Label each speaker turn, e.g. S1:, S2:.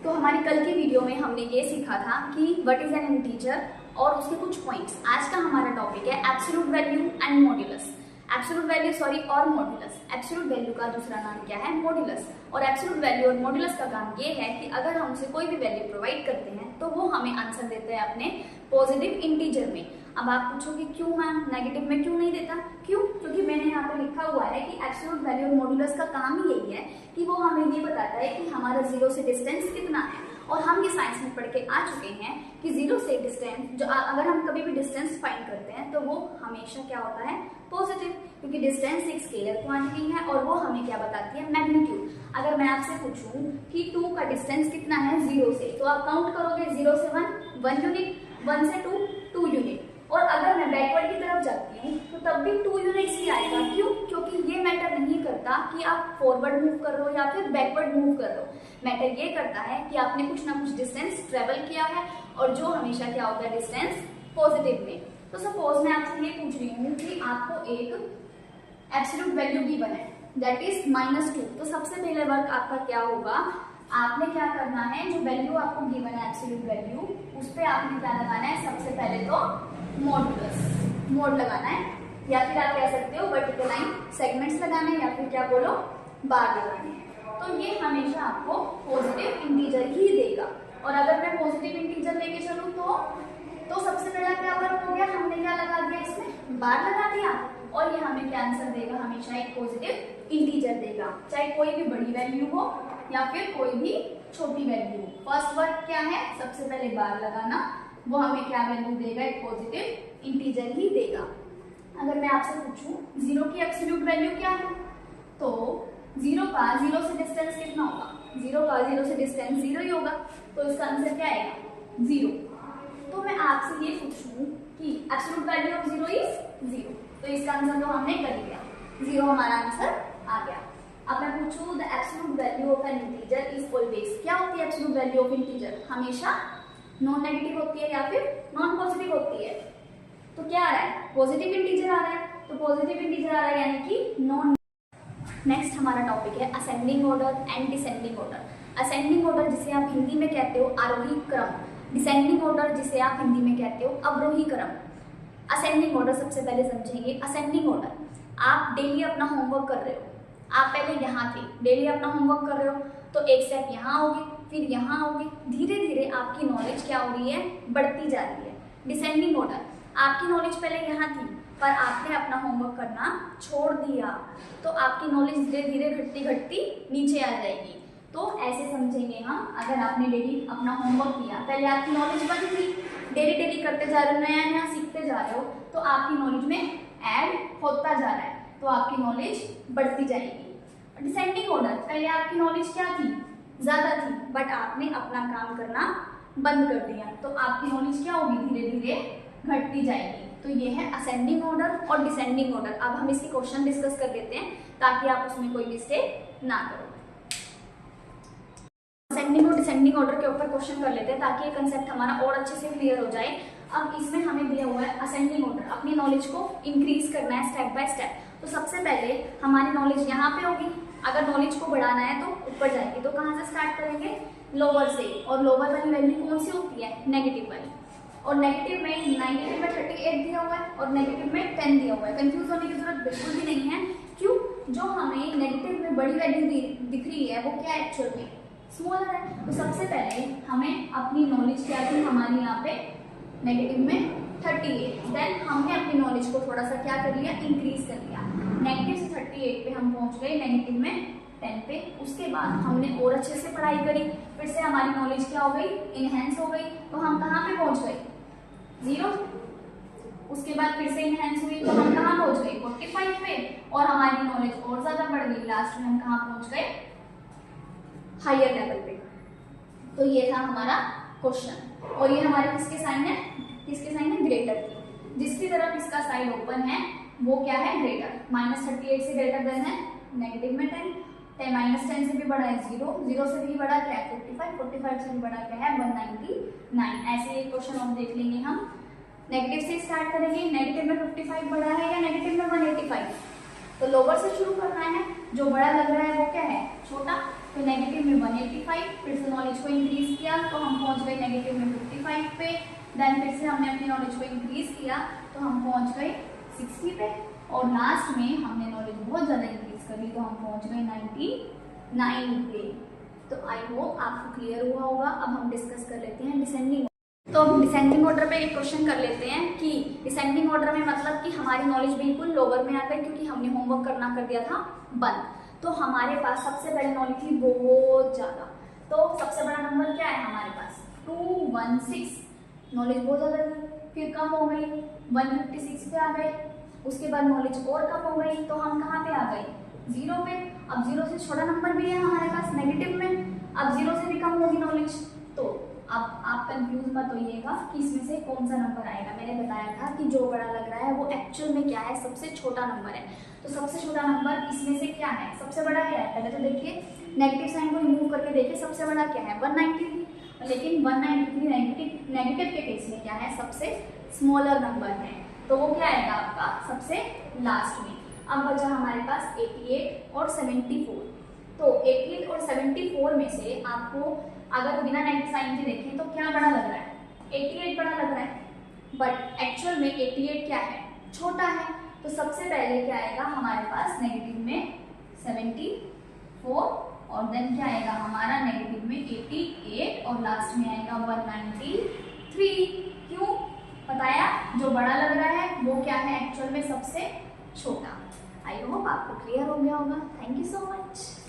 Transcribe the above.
S1: तो हमारी कल की वीडियो में हमने ये सीखा था कि व्हाट इज एन इंटीजर और उसके कुछ पॉइंट्स। आज का हमारा टॉपिक है absolute value and modulus. Absolute value और मॉड्यूलस। एब्सोल्यूट वैल्यू का दूसरा नाम क्या है? मॉड्यूलस। और एब्सोल्यूट वैल्यू और मॉड्यूलस का काम ये है कि अगर हम उसे कोई भी वैल्यू प्रोवाइड करते हैं तो वो हमें आंसर देते हैं अपने पॉजिटिव इंटीजर में। अब आप पूछोगे क्यों मैम, नेगेटिव में क्यों नहीं देता? क्यों? क्योंकि मैंने यहाँ पे लिखा हुआ है कि एब्सोल्यूट वैल्यू और मॉड्यूलस का काम ही यही है कि वो हमें ये बताता है कि हमारा जीरो से डिस्टेंस कितना है। और हम ये साइंस में पढ़ के आ चुके हैं कि जीरो से डिस्टेंस, जो अगर हम कभी भी डिस्टेंस फाइंड करते हैं तो वो हमेशा क्या होता है? पॉजिटिव, क्योंकि डिस्टेंस एक स्केलर क्वांटिटी है और वो हमें क्या बताती है? मैग्नीट्यूड। अगर मैं आपसे पूछूं कि 2 का डिस्टेंस कितना है जीरो से, तो आप काउंट करोगे 0 से 1 यूनिट, 1 से 2 यूनिट। और अगर मैं बैकवर्ड की तरफ जाती हूँ तो तब भी 2 यूनिट्स ही आएगा। क्यों? क्योंकि ये मैटर नहीं करता कि आप फॉरवर्ड मूव कर रहे हो या फिर बैकवर्ड मूव कर रहे हो। मैटर ये करता है कि आपने कुछ ना कुछ डिस्टेंस ट्रेवल किया है और जो हमेशा क्या होता है? डिस्टेंस पॉजिटिव में। तो सपोज मैं आपसे ये पूछ रही हूँ कि आपको एक एब्सोल्यूट वैल्यू गिवन है, दैट इज -2। तो सबसे पहले वर्क आपका क्या होगा? आपने क्या करना है, जो वैल्यू आपको गिवन है एब्सोल्यूट वैल्यू, उस पर आपने क्या लगाना है? सबसे पहले तो मॉड्यूलस, मोड लगाना है, या फिर आप कह सकते हो वर्टिकल लाइन सेगमेंट्स लगाना है, या फिर क्या बोलो, बार लगाने हैं। तो ये हमेशा आपको पॉजिटिव इंटीजर ही देगा। और अगर मैं पॉजिटिव इंटीजर लेके चलूँ तो सबसे पहला क्या वर्क हो गया? हमने क्या लगा दिया? इसमें बार लगा दिया और ये हमें क्या आंसर देगा? हमेशा एक पॉजिटिव इंटीजर देगा, चाहे कोई भी बड़ी वैल्यू हो या फिर कोई भी छोटी वैल्यू हो। फर्स्ट वर्क क्या है? सबसे पहले बार लगाना, वो हमें क्या वैल्यू देगा? एक पॉजिटिव इंटीजर ही देगा। अगर मैं आपसे पूछूं जीरो की एब्सोल्यूट वैल्यू क्या है, तो जीरो से डिस्टेंस कितना होगा? जीरो से डिस्टेंस जीरो ही होगा, तो इसका आंसर क्या आएगा? 0। तो मैं आपसे ये पूछूं कि absolute value of zero is 0, तो इसका आंसर तो हमने कर लिया, 0 हमारा आंसर आ गया। अब मैं पूछूं the absolute value of N integer is always, क्या होती है एब्सोल्यूट वैल्यू ऑफ इंटीजर? हमेशा नॉन नेगेटिव होती है या फिर नॉन पॉजिटिव होती है। तो क्या आ रहा है? पॉजिटिव इंटीजर आ रहा है, तो पॉजिटिव इंटीजर आ रहा है यानी कि नॉन। नेक्स्ट हमारा टॉपिक है ascending order and descending order. Ascending order जिसे आप हिंदी में कहते हो आरोही क्रम, डिसेंडिंग ऑर्डर जिसे आप हिंदी में कहते हो अवरोही क्रम। असेंडिंग ऑर्डर सबसे पहले समझेंगे। असेंडिंग ऑर्डर, आप डेली अपना होमवर्क कर रहे हो, आप पहले यहाँ थे, डेली अपना होमवर्क कर रहे हो, तो एक स्टेप यहाँ आओगे, फिर यहाँ आओगे, धीरे धीरे आपकी नॉलेज क्या हो रही है? बढ़ती जा रही है। डिसेंडिंग ऑर्डर, आपकी नॉलेज पहले यहाँ थी पर आपने अपना होमवर्क करना छोड़ दिया, तो आपकी नॉलेज धीरे धीरे घटती नीचे आ जाएगी। तो ऐसे समझेंगे हम, अगर आपने डेली अपना होमवर्क किया, पहले आपकी नॉलेज बढ़ गई, डेली करते जा रहे हो, नया सीखते जा रहे हो, तो आपकी नॉलेज में ऐड होता जा रहा है, तो आपकी नॉलेज बढ़ती जाएगी। डिसेंडिंग ऑर्डर, पहले आपकी नॉलेज क्या थी? ज्यादा थी, बट आपने अपना काम करना बंद कर दिया, तो आपकी नॉलेज क्या होगी? धीरे धीरे घटती जाएगी। तो ये है असेंडिंग ऑर्डर और डिसेंडिंग ऑर्डर। अब हम इसके क्वेश्चन डिस्कस कर लेते हैं ताकि आप उसमें कोई मिस्टेक ना करो। असेंडिंग और डिसेंडिंग ऑर्डर के ऊपर क्वेश्चन कर लेते हैं ताकि ये कंसेप्ट हमारा और अच्छे से क्लियर हो जाए। अब इसमें हमें दिया हुआ है असेंडिंग ऑर्डर, अपनी नॉलेज को इंक्रीज करना है स्टेप बाय स्टेप। तो सबसे पहले हमारी नॉलेज यहाँ पे होगी, अगर नॉलेज को बढ़ाना है तो ऊपर जाएगी, तो कहाँ से स्टार्ट करेंगे? लोअर से। और लोअर वाली वैल्यू कौन सी होती है? नेगेटिव वाली। और नेगेटिव में 38 दिया हुआ है और नेगेटिव में 10 दिया हुआ है। कंफ्यूज होने की जरूरत बिल्कुल भी नहीं है। क्यों? जो हमें नेगेटिव में बड़ी वैल्यू दिख रही है वो क्या है? एक्चुअल में स्मॉलर है। तो सबसे पहले हमें अपनी नॉलेज क्या थी? हमारी यहाँ पे नेगेटिव में 38, देन हमने अपनी नॉलेज को थोड़ा सा क्या कर लिया? इंक्रीज कर लिया। नेगेटिव से 38 पे हम पहुंच गए नेगेटिव में 10 पे। उसके बाद हमने और अच्छे से पढ़ाई करी, फिर से हमारी नॉलेज क्या हो गई? इनहेंस हो गई। तो हम कहाँ पे पहुंच गए? 0। उसके बाद फिर से इनहेंस हुई, तो हम कहाँ पहुंच गए? 45 पे, और हमारी नॉलेज और ज्यादा बढ़ गई। लास्ट में हम कहाँ पहुंच गए? हायर लेवल पे। तो ये था हमारा क्वेश्चन, और ये हमारे किसके साइन है? ग्रेटर की। जिसकी तरफ इसका साइड ओपन है वो क्या है? ग्रेटर। -38 से ग्रेटर देन है नेगेटिव में 10, -10 से भी बड़ा है 0 से भी बड़ा क्या है? 45 से भी बड़ा क्या है? 199। ऐसे एक क्वेश्चन और देख लेंगे हम। नेगेटिव से स्टार्ट करेंगे, नेगेटिव में 55 बड़ा है या नेगेटिव में 185? तो लोअर से शुरू करना है, जो बड़ा लग रहा है वो क्या है? छोटा। फिर नेगेटिव में 185, फिर से नॉलेज को इंक्रीज किया तो हम पहुंच गए नेगेटिव में 55 पे। देन फिर से हमने अपनी नॉलेज को इंक्रीज किया तो हम पहुंच गए 60 पे, और लास्ट में हमने नॉलेज बहुत ज़्यादा इंक्रीज कर ली तो हम पहुंच गए 99 पे। तो आई होप आपको क्लियर हुआ होगा। अब हम डिस्कस कर लेते हैं डिसेंडिंग। तो हम डिसेंडिंग ऑर्डर पे एक क्वेश्चन कर लेते हैं कि डिसेंडिंग ऑर्डर में मतलब कि हमारी नॉलेज बिल्कुल लोअर में आ गई क्योंकि हमने होमवर्क करना कर दिया था बंद। तो हमारे पास सबसे पहले नॉलेज थी बहुत ज़्यादा। तो सबसे बड़ा नंबर क्या है हमारे पास 216, नॉलेज बहुत ज़्यादा थी। फिर कम हो गई 156 पे आ गए, उसके बाद नॉलेज और कम हो गई तो हम कहाँ पे आ गए 0 पे। अब 0 से छोटा नंबर भी है हमारे पास नेगेटिव में, अब 0 से भी कम होगी नॉलेज। तो अब आप कंफ्यूज मत होइएगा कि इसमें से कौन सा नंबर आएगा। मैंने बताया था कि जो बड़ा लग रहा है वो एक्चुअल में क्या है, सबसे छोटा नंबर है। तो सबसे छोटा नंबर इसमें से क्या है, सबसे बड़ा क्या है, पहले तो देखिए नेगेटिव साइन को रिमूव करके देखिए सबसे बड़ा क्या है 193, लेकिन 193 नेगेटिव के केस में क्या है सबसे स्मॉलर नंबर है, तो वो क्या आएगा आपका सबसे लास्ट में। अब बचा हमारे पास 88 और 74। तो 88 और 74 में से आपको अगर बिना नेगेटिव साइन के देखें तो क्या बड़ा लग रहा है 88 बड़ा लग रहा है, बट एक्चुअल में 88 क्या है छोटा है। तो सबसे पहले क्या आएगा हमारे पास नेगेटिव में 74 और देन क्या आएगा हमारा नेगेटिव में 88 और लास्ट में आएगा 193। क्यों बताया, जो बड़ा लग रहा है वो क्या है एक्चुअल में सबसे छोटा। आई होप आपको क्लियर हो गया होगा। Thank you so much.